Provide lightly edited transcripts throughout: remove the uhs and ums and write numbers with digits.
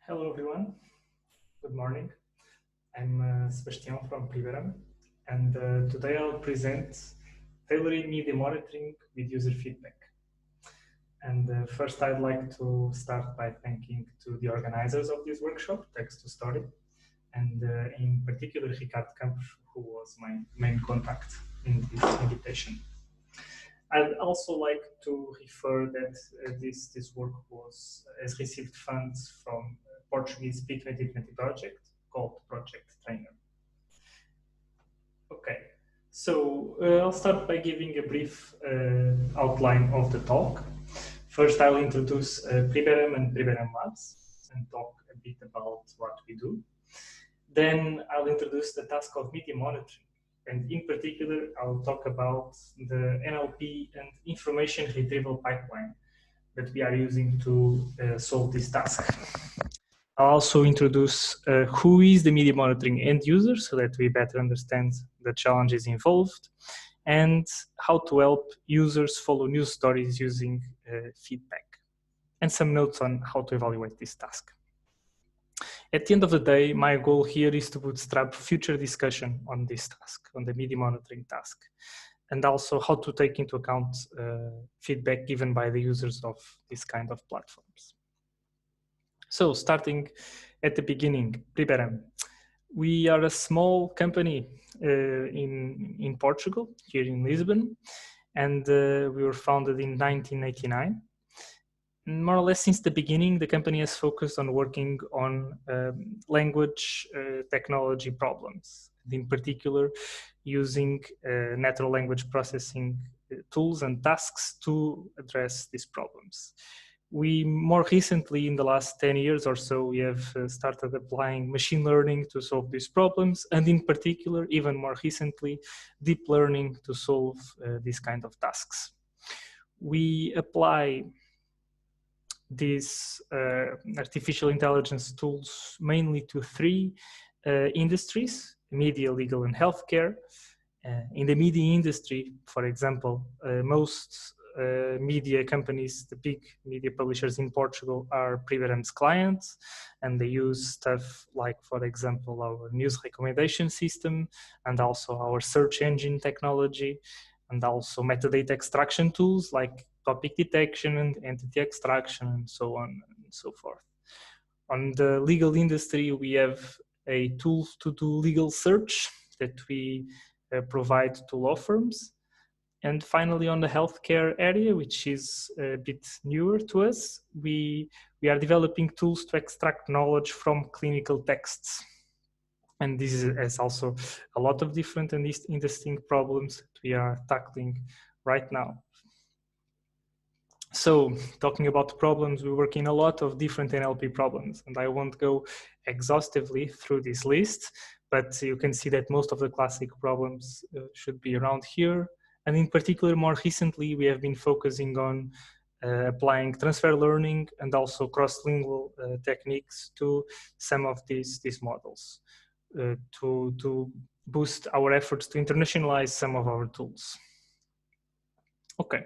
Hello everyone, good morning. I'm Sebastião from Primeira, and today I'll present tailoring media monitoring with user feedback. And first I'd like to start by thanking to the organizers of this workshop, Text to Story, and in particular Ricardo Campos, who was my main contact in this invitation. I'd also like to refer that this work has received funds from Portuguese P2020 project called Project Trainer. Okay, so I'll start by giving a brief outline of the talk. First, I'll introduce Primeira and Primeira Labs and talk a bit about what we do. Then I'll introduce the task of media monitoring. And in particular, I'll talk about the NLP and information retrieval pipeline that we are using to solve this task. I'll also introduce who is the media monitoring end user so that we better understand the challenges involved and how to help users follow news stories using feedback and some notes on how to evaluate this task. At the end of the day, my goal here is to bootstrap future discussion on this task, on the media monitoring task, and also how to take into account feedback given by the users of this kind of platforms. So starting at the beginning, Primeira. We are a small company in Portugal, here in Lisbon, and we were founded in 1989. More or less since the beginning, the company has focused on working on language technology problems, in particular using natural language processing tools and tasks to address these problems. We more recently, in the last 10 years or so, we have started applying machine learning to solve these problems, and in particular, even more recently, deep learning to solve these kind of tasks. We apply these artificial intelligence tools mainly to three industries: media, legal, and healthcare. In the media industry, for example, most media companies, the big media publishers in Portugal, are Primeira's clients, and they use stuff like, for example, our news recommendation system, and also our search engine technology, and also metadata extraction tools like topic detection and entity extraction, and so on and so forth. On the legal industry, we have a tool to do legal search that we provide to law firms. And finally, on the healthcare area, which is a bit newer to us, we are developing tools to extract knowledge from clinical texts. And this has also a lot of different and interesting problems that we are tackling right now. So, talking about problems, we work in a lot of different NLP problems, and I won't go exhaustively through this list, but you can see that most of the classic problems should be around here. And in particular, more recently, we have been focusing on applying transfer learning and also cross-lingual techniques to some of these models to boost our efforts to internationalize some of our tools. Okay.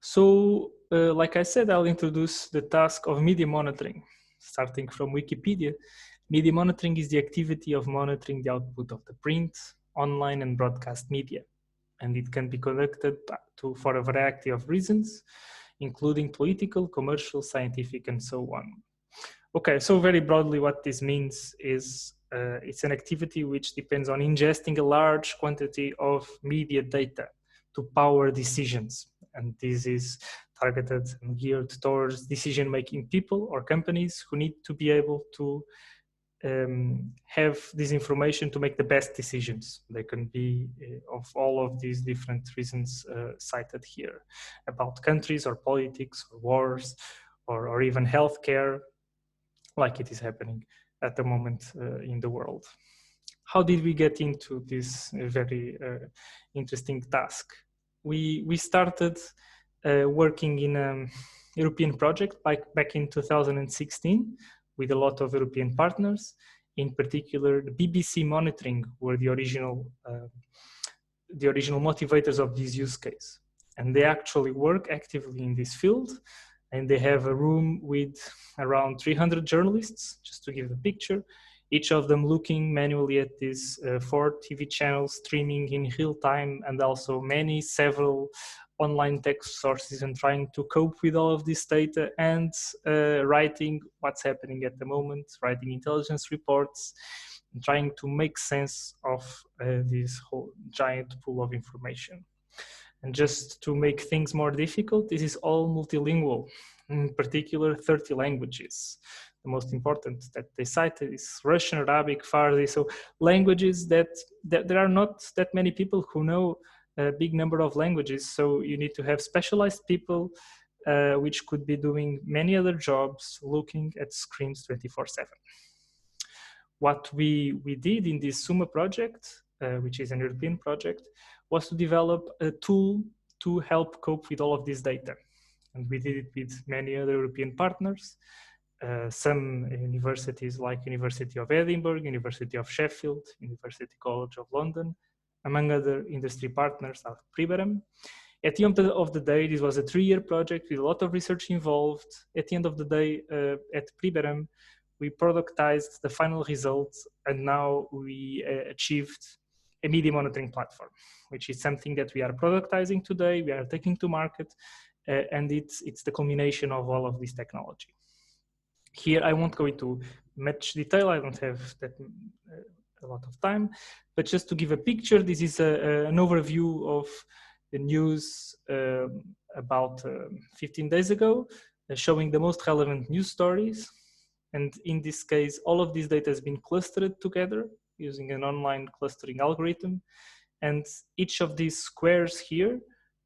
So, like I said, I'll introduce the task of media monitoring. Starting from Wikipedia, media monitoring is the activity of monitoring the output of the print, online, and broadcast media. And it can be conducted for a variety of reasons, including political, commercial, scientific, and so on. Okay, so very broadly what this means is it's an activity which depends on ingesting a large quantity of media data to power decisions. And this is targeted and geared towards decision-making people or companies who need to be able to have this information to make the best decisions. They can be of all of these different reasons cited here, about countries or politics or wars or even healthcare, like it is happening at the moment in the world. How did we get into this very interesting task? We started working in a European project back in 2016 with a lot of European partners. In particular, the BBC Monitoring were the original motivators of this use case. And they actually work actively in this field. And they have a room with around 300 journalists, just to give the picture, each of them looking manually at these 4 TV channels, streaming in real time, and also several online text sources, and trying to cope with all of this data and writing what's happening at the moment, writing intelligence reports, and trying to make sense of this whole giant pool of information. And just to make things more difficult, this is all multilingual, in particular 30 languages. The most important that they cited is Russian, Arabic, Farsi, so languages that there are not that many people who know a big number of languages, so you need to have specialized people which could be doing many other jobs, looking at screens 24/7. What we did in this SUMA project, which is an European project, was to develop a tool to help cope with all of this data. And we did it with many other European partners, some universities like University of Edinburgh, University of Sheffield, University College of London, among other industry partners at Pribaram. At the end of the day, this was a 3-year project with a lot of research involved. At the end of the day, at Pribaram, we productized the final results, and now we achieved a media monitoring platform, which is something that we are productizing today, we are taking to market, and it's the culmination of all of this technology. Here, I won't go into much detail, I don't have that a lot of time, but just to give a picture, this is an overview of the news about 15 days ago, showing the most relevant news stories. And in this case, all of this data has been clustered together using an online clustering algorithm. And each of these squares here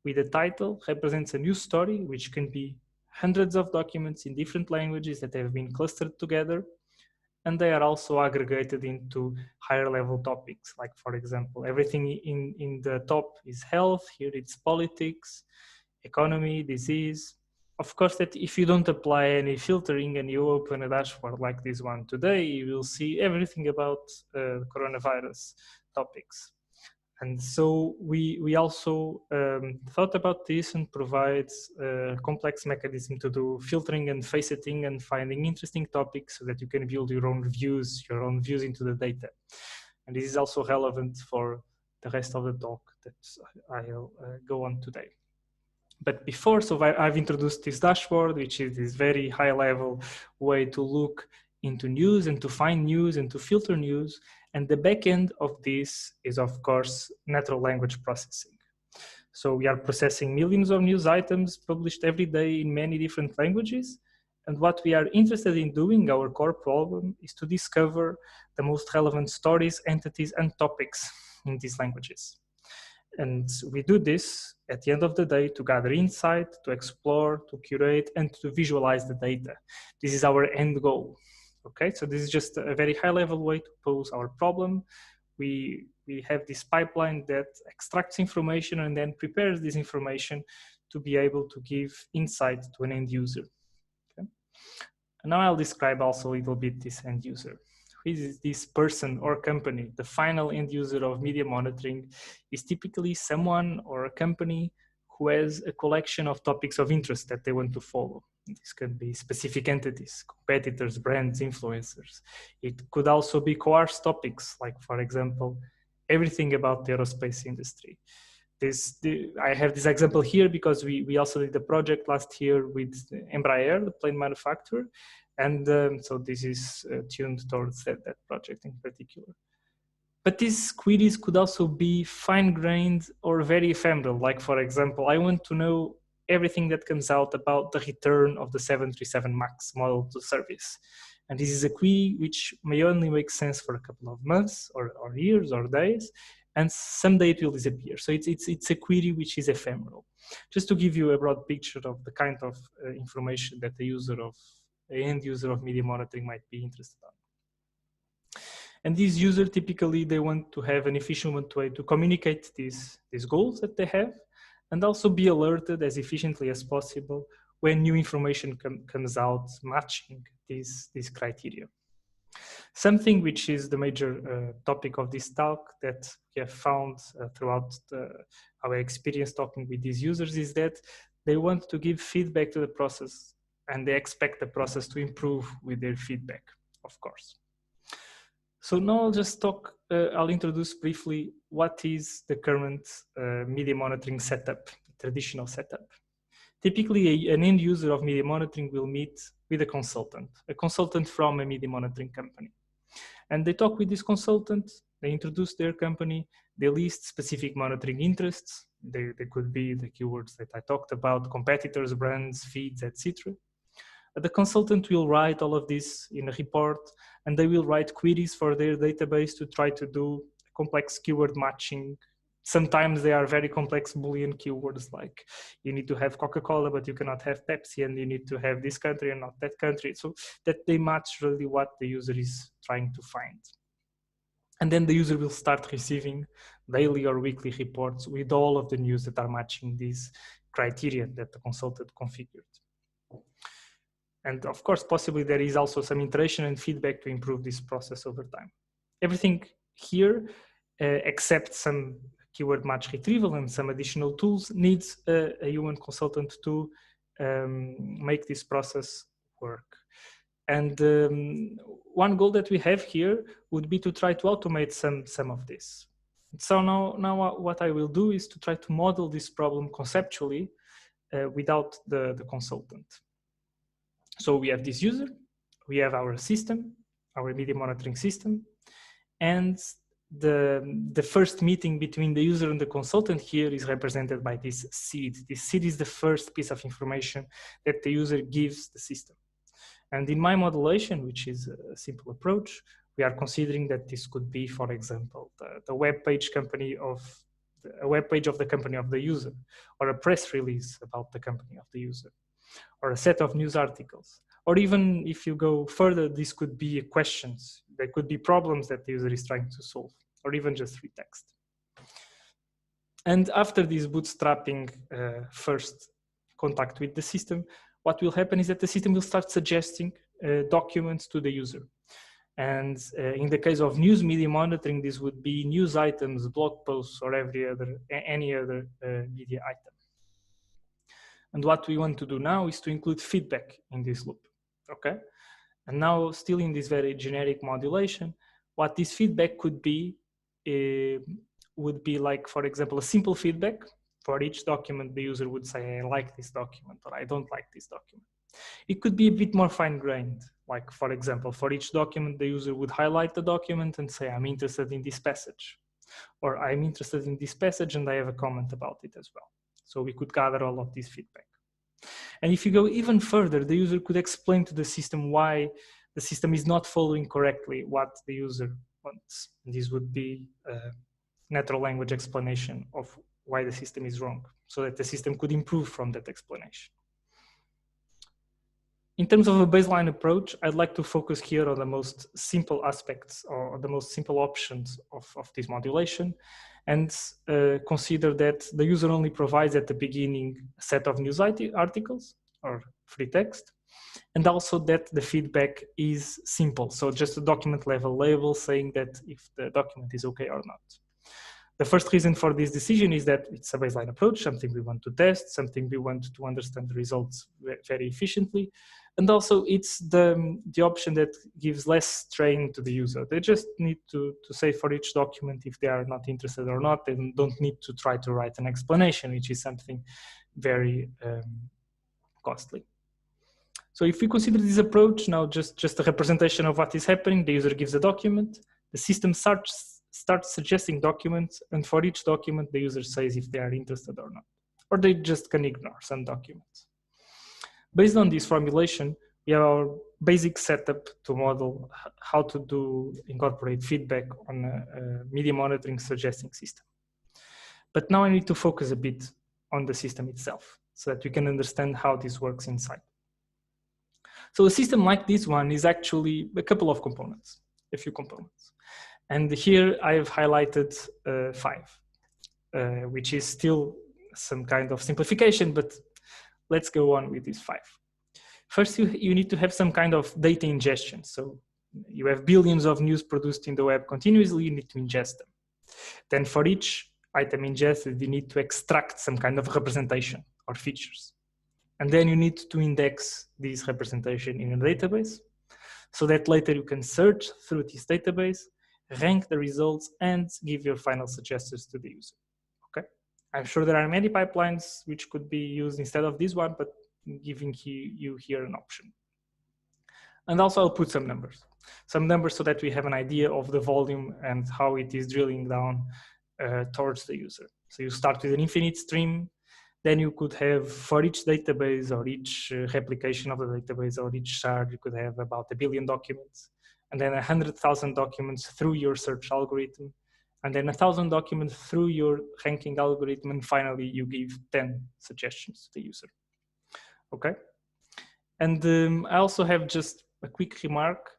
with a title represents a news story, which can be hundreds of documents in different languages that have been clustered together. And they are also aggregated into higher level topics. Like, for example, everything in the top is health, here it's politics, economy, disease. Of course, that if you don't apply any filtering and you open a dashboard like this one today, you will see everything about coronavirus topics. And so we also thought about this and provides a complex mechanism to do filtering and faceting and finding interesting topics so that you can build your own views into the data. And this is also relevant for the rest of the talk that I'll go on today. But before, so I've introduced this dashboard, which is this very high level way to look into news and to find news and to filter news. And the back end of this is, of course, natural language processing. So we are processing millions of news items published every day in many different languages. And what we are interested in doing, our core problem, is to discover the most relevant stories, entities, and topics in these languages. And we do this at the end of the day to gather insight, to explore, to curate, and to visualize the data. This is our end goal. Okay, so this is just a very high level way to pose our problem. We have this pipeline that extracts information and then prepares this information to be able to give insight to an end user. Okay? And now I'll describe also a little bit this end user. Who is this person or company? The final end user of media monitoring is typically someone or a company who has a collection of topics of interest that they want to follow. This could be specific entities, competitors, brands, influencers. It could also be coarse topics, like, for example, everything about the aerospace industry. I have this example here because we also did a project last year with Embraer, the plane manufacturer. And so this is tuned towards that project in particular. But these queries could also be fine-grained or very ephemeral. Like, for example, I want to know everything that comes out about the return of the 737 MAX model to service. And this is a query which may only make sense for a couple of months or years or days, and someday it will disappear. So it's a query which is ephemeral. Just to give you a broad picture of the kind of information that the end user of media monitoring might be interested in. And these users, typically, they want to have an efficient way to communicate these goals that they have, and also be alerted as efficiently as possible when new information comes out matching these criteria. Something which is the major topic of this talk that we have found throughout our experience talking with these users is that they want to give feedback to the process and they expect the process to improve with their feedback, of course. So now I'll just talk, I'll introduce briefly what is the current media monitoring setup, traditional setup. Typically, an end user of media monitoring will meet with a consultant from a media monitoring company. And they talk with this consultant, they introduce their company, they list specific monitoring interests. They could be the keywords that I talked about, competitors, brands, feeds, etc. The consultant will write all of this in a report, and they will write queries for their database to try to do complex keyword matching. Sometimes they are very complex Boolean keywords, like you need to have Coca-Cola, but you cannot have Pepsi, and you need to have this country and not that country, so that they match really what the user is trying to find. And then the user will start receiving daily or weekly reports with all of the news that are matching these criteria that the consultant configured. And of course, possibly there is also some iteration and feedback to improve this process over time. Everything here, except some keyword match retrieval and some additional tools, needs a human consultant to make this process work. And one goal that we have here would be to try to automate some of this. So now what I will do is to try to model this problem conceptually without the consultant. So we have this user, we have our system, our media monitoring system, and the first meeting between the user and the consultant here is represented by this seed. This seed is the first piece of information that the user gives the system. And in my modulation, which is a simple approach, we are considering that this could be, for example, the web page a web page of the company of the user, or a press release about the company of the user, or a set of news articles. Or even if you go further, this could be questions. There could be problems that the user is trying to solve, or even just free text. And after this bootstrapping first contact with the system, what will happen is that the system will start suggesting documents to the user. And in the case of news media monitoring, this would be news items, blog posts, or any other media item. And what we want to do now is to include feedback in this loop, okay? And now, still in this very generic modulation, what this feedback could be would be like, for example, a simple feedback. For each document, the user would say, I like this document, or I don't like this document. It could be a bit more fine-grained. Like, for example, for each document, the user would highlight the document and say, I'm interested in this passage. Or I'm interested in this passage and I have a comment about it as well. So we could gather all of this feedback. And if you go even further, the user could explain to the system why the system is not following correctly what the user wants. And this would be a natural language explanation of why the system is wrong, so that the system could improve from that explanation. In terms of a baseline approach, I'd like to focus here on the most simple aspects or the most simple options of this modulation, and consider that the user only provides at the beginning a set of news articles or free text, and also that the feedback is simple. So just a document level label saying that if the document is okay or not. The first reason for this decision is that it's a baseline approach, something we want to test, something we want to understand the results very efficiently. And also it's the option that gives less strain to the user. They just need to say for each document if they are not interested or not. They don't need to try to write an explanation, which is something very costly. So if we consider this approach, now just a representation of what is happening, the user gives a document, the system starts suggesting documents, and for each document, the user says if they are interested or not, or they just can ignore some documents. Based on this formulation, we have our basic setup to model how to incorporate feedback on a media monitoring suggesting system. But now I need to focus a bit on the system itself so that we can understand how this works inside. So a system like this one is actually a few components. And here I have highlighted 5, which is still some kind of simplification, but let's go on with these 5. First, you need to have some kind of data ingestion. So you have billions of news produced in the web continuously, you need to ingest them. Then for each item ingested, you need to extract some kind of representation or features. And then you need to index this representation in a database so that later you can search through this database, rank the results, and give your final suggestions to the user. Okay, I'm sure there are many pipelines which could be used instead of this one, but giving you here an option. And also I'll put some numbers so that we have an idea of the volume and how it is drilling down towards the user. So you start with an infinite stream, then you could have for each database or each replication of the database or each shard, you could have about 1 billion documents, and then 100,000 documents through your search algorithm, and then 1,000 documents through your ranking algorithm, and finally you give 10 suggestions to the user. Okay. And I also have just a quick remark.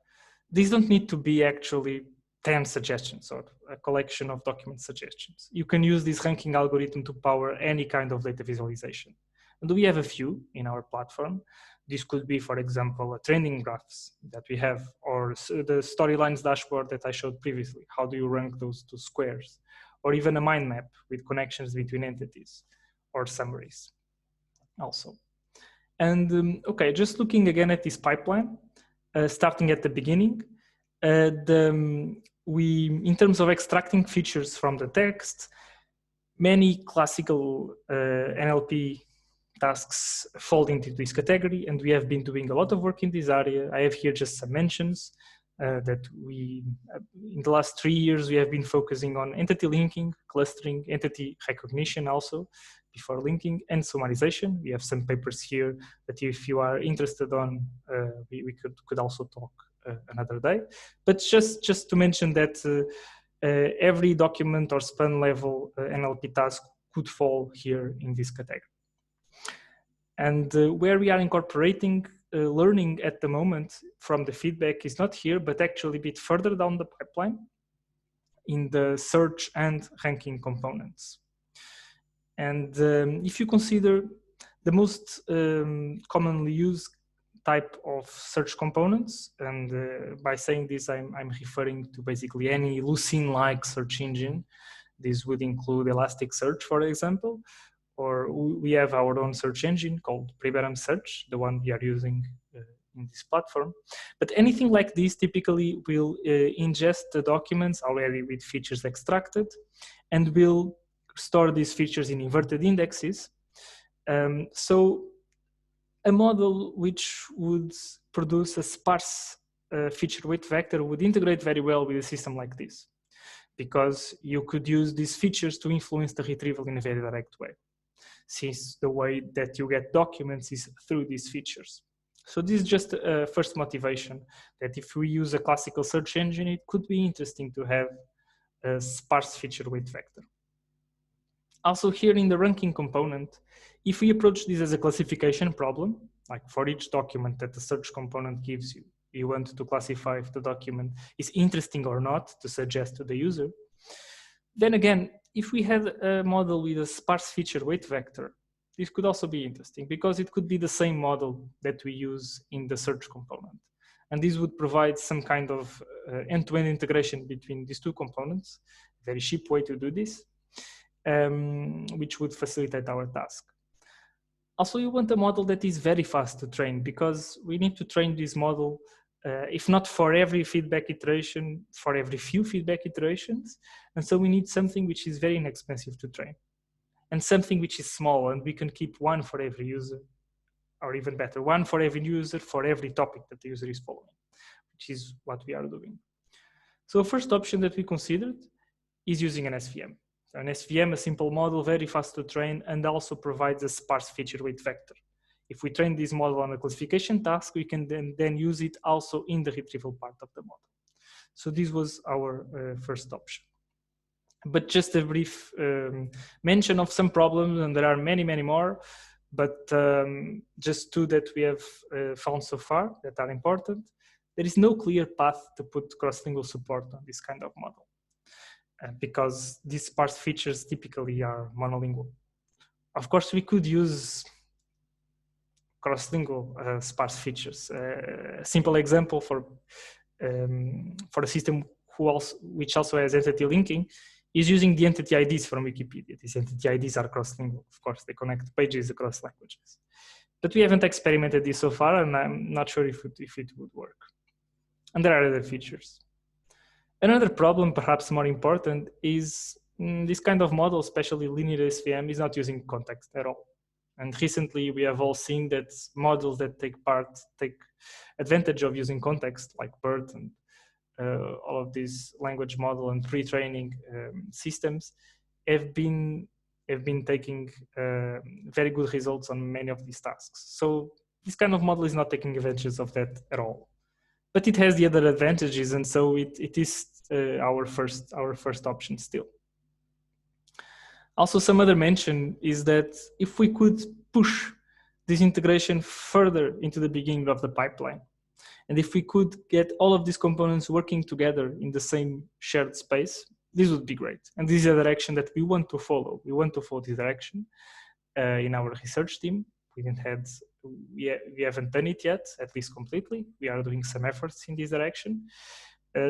These don't need to be actually 10 suggestions or a collection of document suggestions. You can use this ranking algorithm to power any kind of data visualization. And we have a few in our platform. This could be, for example, a trending graphs that we have, or the storylines dashboard that I showed previously. How do you rank those two squares? Or even a mind map with connections between entities or summaries also. And okay, just looking again at this pipeline, starting at the beginning, in terms of extracting features from the text, many classical NLP tasks fall into this category, and we have been doing a lot of work in this area. I have here just some mentions that in the last 3 years, we have been focusing on entity linking, clustering, entity recognition also, before linking, and summarization. We have some papers here that if you are interested on, we could also talk another day. But just to mention that every document or span level NLP task could fall here in this category. And where we are incorporating learning at the moment from the feedback is not here, but actually a bit further down the pipeline in the search and ranking components. And if you consider the most commonly used type of search components, and by saying this, I'm referring to basically any Lucene-like search engine. This would include Elasticsearch, for example, or we have our own search engine called Privaram Search, the one we are using in this platform. But anything like this typically will ingest the documents already with features extracted, and will store these features in inverted indexes. So a model which would produce a sparse feature weight vector would integrate very well with a system like this, because you could use these features to influence the retrieval in a very direct way, since the way that you get documents is through these features. So this is just a first motivation, that if we use a classical search engine, it could be interesting to have a sparse feature weight vector. Also here in the ranking component, if we approach this as a classification problem, like for each document that the search component gives you, you want to classify if the document is interesting or not to suggest to the user. Then again, if we had a model with a sparse feature weight vector, this could also be interesting, because it could be the same model that we use in the search component. And this would provide some kind of end-to-end integration between these two components, a very cheap way to do this, which would facilitate our task. Also, you want a model that is very fast to train, because we need to train this model, if not for every feedback iteration, for every few feedback iterations. And so we need something which is very inexpensive to train, and something which is small, and we can keep one for every user, or even better, one for every user for every topic that the user is following, which is what we are doing. So first option that we considered is using an SVM. So an SVM, a simple model, very fast to train, and also provides a sparse feature weight vector. If we train this model on a classification task, we can then use it also in the retrieval part of the model. So this was our first option. But just a brief mention of some problems, and there are many, many more, but just two that we have found so far that are important. There is no clear path to put cross-lingual support on this kind of model, because these sparse features typically are monolingual. Of course, we could use cross-lingual sparse features. A simple example for a system which also has entity linking is using the entity IDs from Wikipedia. These entity IDs are cross-lingual. Of course, they connect pages across languages. But we haven't experimented this so far, and I'm not sure if it would work. And there are other features. Another problem, perhaps more important, is this kind of model, especially linear SVM, is not using context at all. And recently, we have all seen that models that take advantage of using context, like BERT and all of these language model and pre-training systems, have been taking very good results on many of these tasks. So this kind of model is not taking advantage of that at all. But it has the other advantages, and so it is our first option still. Also, some other mention is that if we could push this integration further into the beginning of the pipeline, and if we could get all of these components working together in the same shared space, this would be great. And this is a direction that we want to follow. We want to follow this direction in our research team. We haven't done it yet, at least completely. We are doing some efforts in this direction.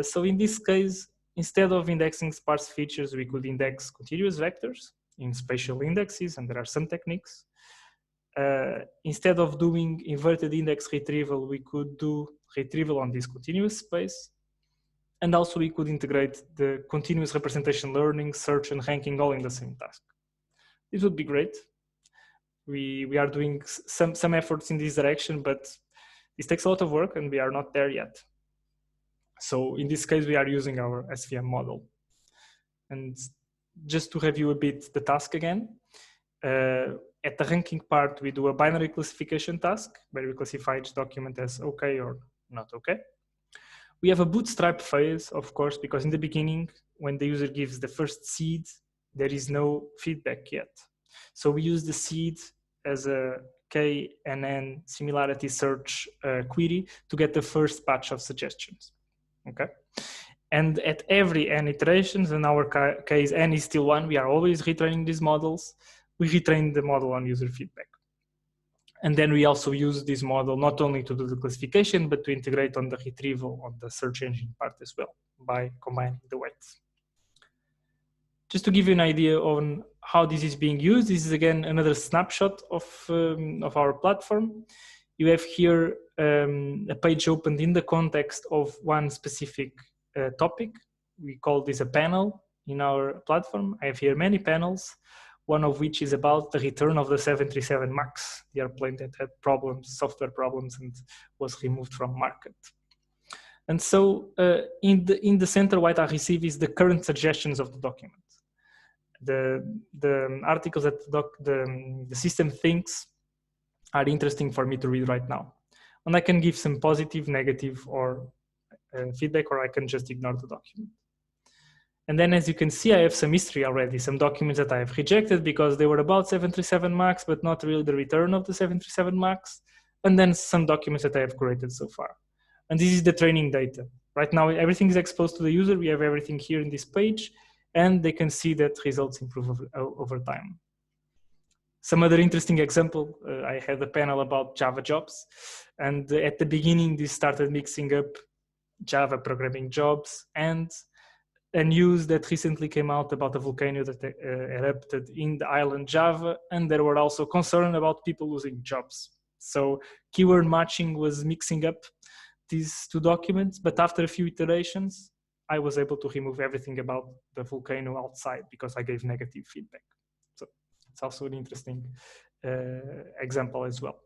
So in this case, instead of indexing sparse features, we could index continuous vectors in spatial indexes, and there are some techniques. Instead of doing inverted index retrieval, we could do retrieval on this continuous space. And also we could integrate the continuous representation learning, search, and ranking all in the same task. This would be great. We are doing some efforts in this direction, but this takes a lot of work and we are not there yet. So in this case, we are using our SVM model. And just to review a bit the task again, at the ranking part, we do a binary classification task where we classify each document as okay or not okay. We have a bootstrap phase, of course, because in the beginning, when the user gives the first seed, there is no feedback yet. So we use the seed as a KNN similarity search query to get the first batch of suggestions. Okay. And at every n iterations, in our case, n is still 1, we are always retraining these models. We retrain the model on user feedback. And then we also use this model not only to do the classification, but to integrate on the retrieval on the search engine part as well by combining the weights. Just to give you an idea on how this is being used, this is again another snapshot of our platform. You have here a page opened in the context of one specific topic. We call this a panel in our platform. I have here many panels, one of which is about the return of the 737 MAX, the airplane that had problems, software problems, and was removed from market. And so in the center, what I receive is the current suggestions of the document. The articles that the system thinks are interesting for me to read right now. And I can give some positive, negative, or feedback, or I can just ignore the document. And then as you can see, I have some history already, some documents that I have rejected because they were about 737 MAX, but not really the return of the 737 MAX. And then some documents that I have created so far. And this is the training data. Right now, everything is exposed to the user. We have everything here in this page, and they can see that results improve over time. Some other interesting example, I had a panel about Java jobs. And at the beginning, this started mixing up Java programming jobs and a news that recently came out about a volcano that erupted in the island Java, and there were also concern about people losing jobs. So keyword matching was mixing up these two documents, but after a few iterations, I was able to remove everything about the volcano outside because I gave negative feedback. So it's also an interesting example as well.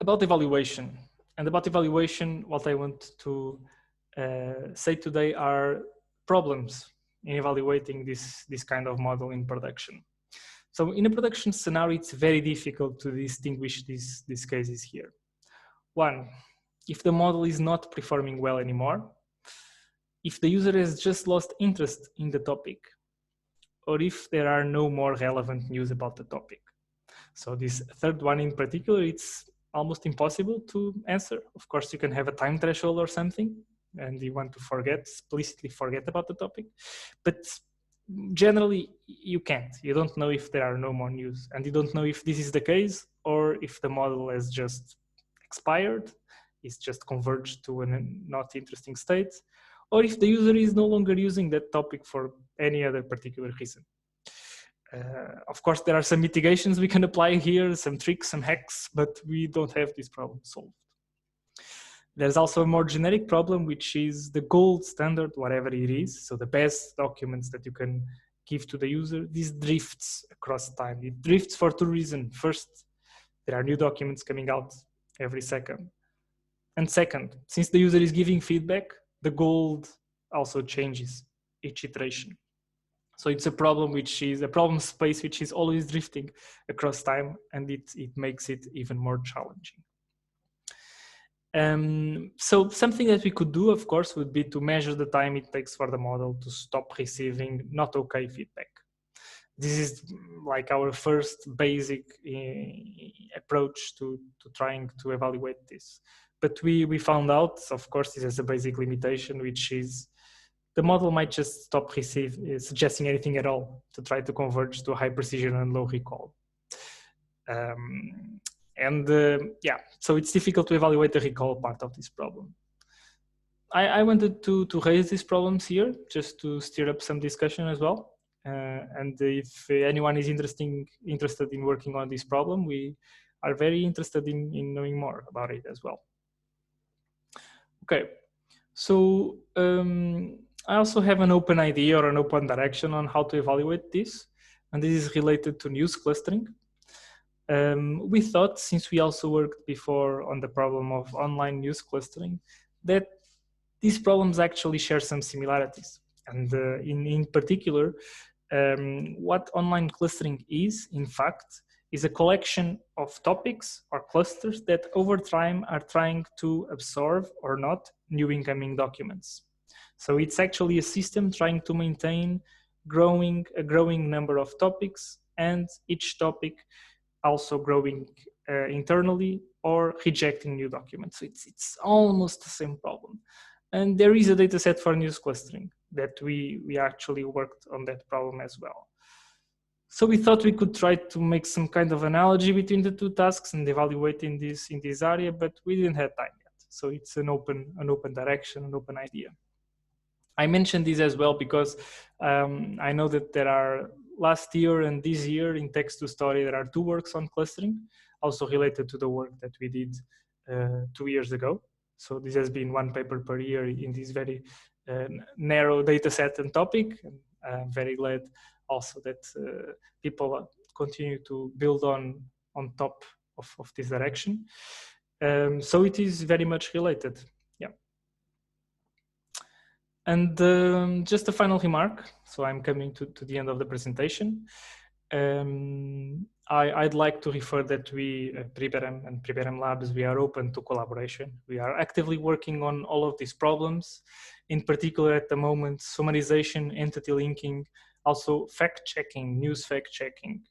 About evaluation, and about evaluation, what I want to say today are problems in evaluating this kind of model in production. So in a production scenario, it's very difficult to distinguish these cases here. One, if the model is not performing well anymore, if the user has just lost interest in the topic, or if there are no more relevant news about the topic. So this third one in particular, it's almost impossible to answer. Of course, you can have a time threshold or something, and you want to explicitly forget about the topic. But generally, you can't. You don't know if there are no more news, and you don't know if this is the case or if the model has just expired, it's just converged to a not interesting state, or if the user is no longer using that topic for any other particular reason. Of course, there are some mitigations we can apply here, some tricks, some hacks, but we don't have this problem solved. There's also a more generic problem, which is the gold standard, whatever it is. So the best documents that you can give to the user, this drifts across time. It drifts for two reasons. First, there are new documents coming out every second. And second, since the user is giving feedback, the gold also changes each iteration. So it's a problem which is a problem space which is always drifting across time, and it makes it even more challenging. So something that we could do, of course, would be to measure the time it takes for the model to stop receiving not okay feedback. This is like our first basic approach to trying to evaluate this. But we found out, of course, this is a basic limitation, which is the model might just stop suggesting anything at all to try to converge to high precision and low recall. Yeah, so it's difficult to evaluate the recall part of this problem. I wanted to raise these problems here just to stir up some discussion as well. And if anyone is interested in working on this problem, we are very interested in knowing more about it as well. Okay, so I also have an open idea or an open direction on how to evaluate this, and this is related to news clustering. We thought, since we also worked before on the problem of online news clustering, that these problems actually share some similarities. And in particular, what online clustering is, in fact, is a collection of topics or clusters that over time are trying to absorb or not new incoming documents. So it's actually a system trying to maintain a growing number of topics, and each topic also growing internally or rejecting new documents. So it's almost the same problem. And there is a data set for news clustering that we actually worked on that problem as well. So we thought we could try to make some kind of analogy between the two tasks and evaluate in this area, but we didn't have time yet. So it's an open direction, an open idea. I mentioned this as well because I know that there are last year and this year in Text to Story, there are 2 works on clustering, also related to the work that we did 2 years ago. So this has been 1 paper per year in this very narrow data set and topic. And I'm very glad also that people continue to build on top of this direction. So it is very much related. Yeah. And just a final remark. So I'm coming to the end of the presentation. I'd like to refer that we, Priberem and Priberem Labs, we are open to collaboration. We are actively working on all of these problems. In particular, at the moment, summarization, entity linking, also fact-checking, news fact-checking.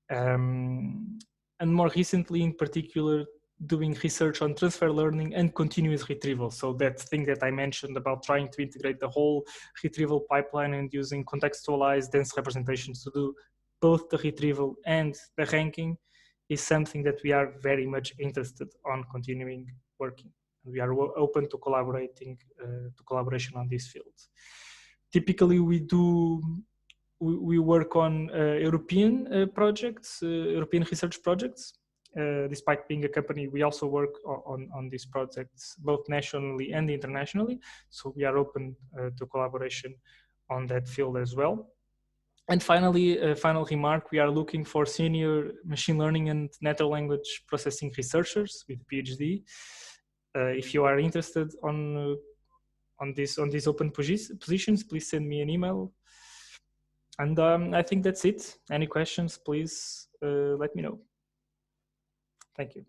And more recently, in particular, doing research on transfer learning and continuous retrieval. So that thing that I mentioned about trying to integrate the whole retrieval pipeline and using contextualized dense representations to do both the retrieval and the ranking is something that we are very much interested on continuing working. We are open to collaboration on this field. Typically, we work on European projects, European research projects. Despite being a company, we also work on these projects both nationally and internationally. So we are open to collaboration on that field as well. And finally, a final remark, we are looking for senior machine learning and natural language processing researchers with PhD. If you are interested on these open positions, please send me an email. And I think that's it. Any questions, please let me know. Thank you.